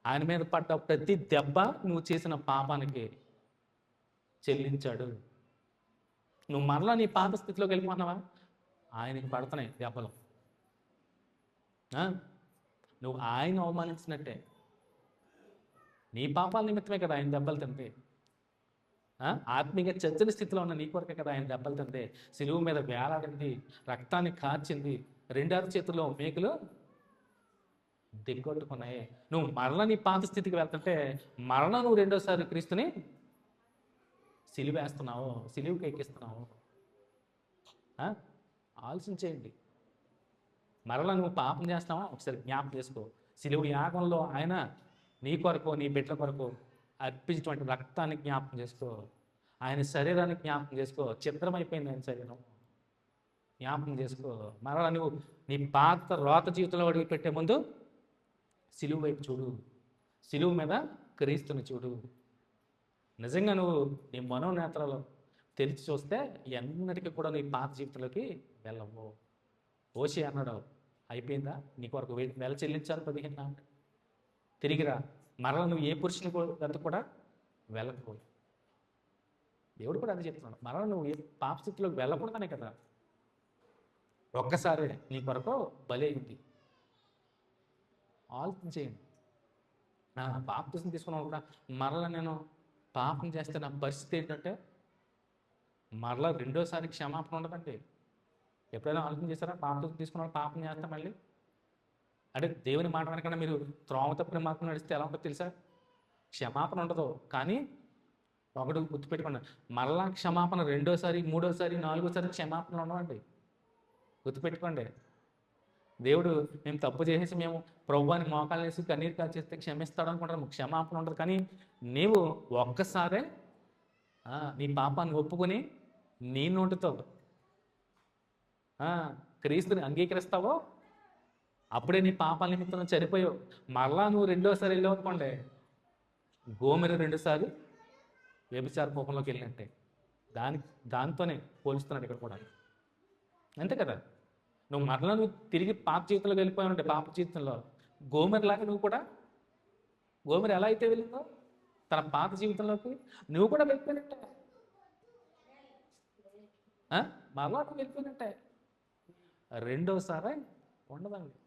ఆయన మీద పడ్డ ప్రతి దెబ్బ నువ్వు చేసిన పాపానికి చెల్లించాడు. నువ్వు మరలా నీ పాత స్థితిలోకి వెళ్ళిపోతున్నావా? ఆయనకి పడుతున్నాయి దెబ్బలు. నువ్వు ఆయన అవమానించినట్టే. నీ పాపాల నిమిత్తమే కదా ఆయన దెబ్బలు తింటే. ఆత్మీయ చచ్చిన స్థితిలో ఉన్న నీ కొరకే కదా ఆయన దెబ్బలు తింటే. సిలువు మీద వేలాడింది, రక్తాన్ని కార్చింది, రెండారు చేతుల్లో మేకులు దిగ్గొట్టుకున్నాయి. నువ్వు మరలా నీ పాత స్థితికి వెళ్తుంటే మరలా నువ్వు రెండోసారి క్రీస్తుని సిలువేస్తున్నావు, సిలువుకి ఎక్కిస్తున్నావు. ఆలోచన చేయండి. మరలా నువ్వు పాపం చేస్తావా? ఒకసారి జ్ఞాపకం చేసుకో. సిలువు యాగంలో ఆయన నీ కొరకు, నీ బిడ్డల కొరకు అర్పించినటువంటి రక్తాన్ని జ్ఞాపకం చేసుకో. ఆయన శరీరాన్ని జ్ఞాపకం చేసుకో. చిత్రమైపోయింది ఆయన శరీరం, జ్ఞాపకం చేసుకో. మరలా నువ్వు నీ పాత రోత జీవితంలో అడుగు పెట్టే ముందు సిలువు వైపు చూడు, సిలువు మీద క్రీస్తుని చూడు. నిజంగా నువ్వు నీ మనోనేత్రాలు తెరిచి చూస్తే ఎన్నటికీ కూడా నీ పాత జీవితంలోకి వెళ్ళవు. ఓషి అన్నాడు, అయిపోయిందా, నీ కొరకు వెల చెల్లించాలి 15 నాడు, తిరిగిరా. మరలా నువ్వు ఏ పురుషుని వద్ద కూడా వెళ్ళకు. దేవుడు కూడా అదే చెప్తున్నాడు. మరలా నువ్వు ఏ పాప స్థితిలోకి వెళ్ళకూడదనే కదా ఒక్కసారి నీ కొరకు బలి అయింది. ఆలోచన చేయండి. బాప్తిసం తీసుకున్నాను కూడా మరలా నేను పాపం చేస్తే నా పరిస్థితి ఏంటంటే మరలా రెండోసారి క్షమాపణ ఉండదండి. ఎప్పుడైనా ఆలోచన చేస్తారా? బాప్తిసం తీసుకున్న పాపం చేస్తా మళ్ళీ అంటే దేవుని మాట వెనకన్నా మీరు త్రోవ తప్పిన మార్గం నడిస్తే ఎలా ఉంటుందో తెలుసా? క్షమాపణ ఉండదు. కానీ ఒకటి గుర్తుపెట్టుకోండి, మరలా క్షమాపణ రెండోసారి, మూడోసారి, నాలుగోసారి క్షమాపణ ఉండవండి. గుర్తుపెట్టుకోండి. దేవుడు మేము తప్పు చేసేసి మేము ప్రభువానికి మోకాలు వేసి కన్నీరు కాల్చేస్తే క్షమిస్తాడు అనుకుంటాము. క్షమాపణ ఉండదు. కానీ నీవు ఒక్కసారే నీ పాపాన్ని ఒప్పుకొని నీ నోటితో క్రీస్తుని అంగీకరిస్తావో అప్పుడే నీ పాపాల నిమిత్తం చనిపోయావు. మరలా నువ్వు రెండోసారి వెళ్ళావు అనుకోండి, గోమెర రెండోసారి వ్యభిచార కోపంలోకి వెళ్ళినట్టే. దానితోనే పోలుస్తున్నాడు ఇక్కడ కూడా. అంతే కదా. నువ్వు మరలా నువ్వు తిరిగి పాప జీవితంలోకి వెళ్ళిపోయావంటే పాప జీవితంలో గోమెరలాగా నువ్వు కూడా, గోమెర ఎలా అయితే వెళ్ళిందో తన పాత జీవితంలోకి నువ్వు కూడా వెళ్ళిపోయినట్టే. మరలా నువ్వు వెళ్ళిపోయినట్టే. రెండోసారి ఉండదండి.